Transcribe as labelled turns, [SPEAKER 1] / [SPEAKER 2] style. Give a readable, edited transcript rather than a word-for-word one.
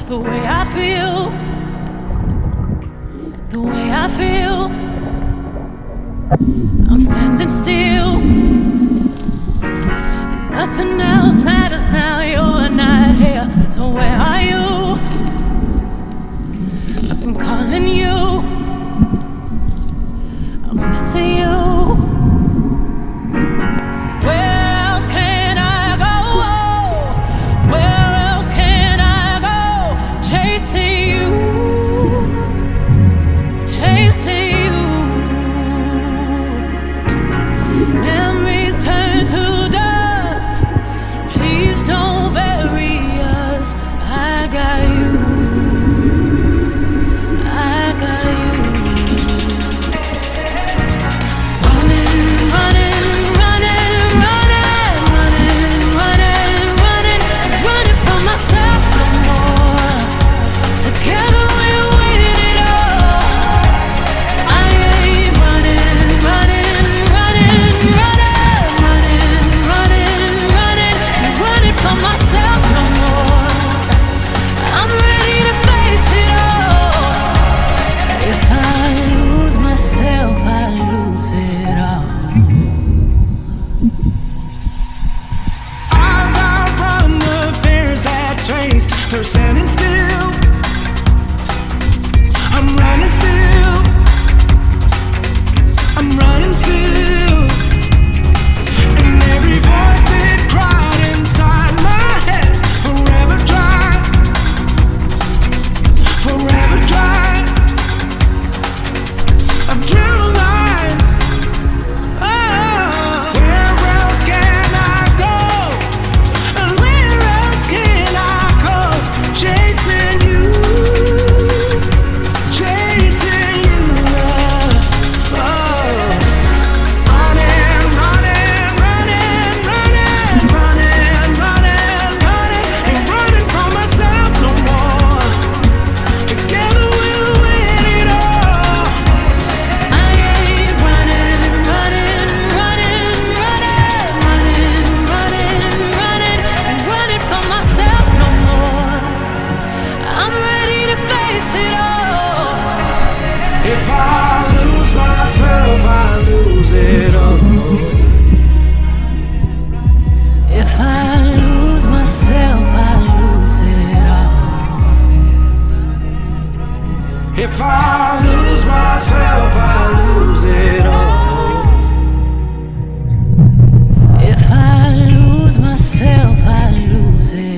[SPEAKER 1] the way I feel, the way I feel. I'm standing still, nothing else matters now. You're not here, so where are you? I've been calling you, I'm missing you.
[SPEAKER 2] They're standing still. I'm running still. I'm running still. And every voice that cried inside my head, forever dry, forever dry. I've drew lines. Oh, where else can I go? And where else can I go? Chasing you, chasing you, oh. Running, running, running, running, running, running, running. Ain't running from myself no more. Together we'll win it all.
[SPEAKER 1] I ain't running, running, running, running, running, running, running. Ain't running from myself no more. I'm ready to face it all.
[SPEAKER 2] If I lose myself, I lose it all.
[SPEAKER 1] If I lose myself, I lose it all.
[SPEAKER 2] If I lose myself, I lose it all.
[SPEAKER 1] If I lose myself, I lose it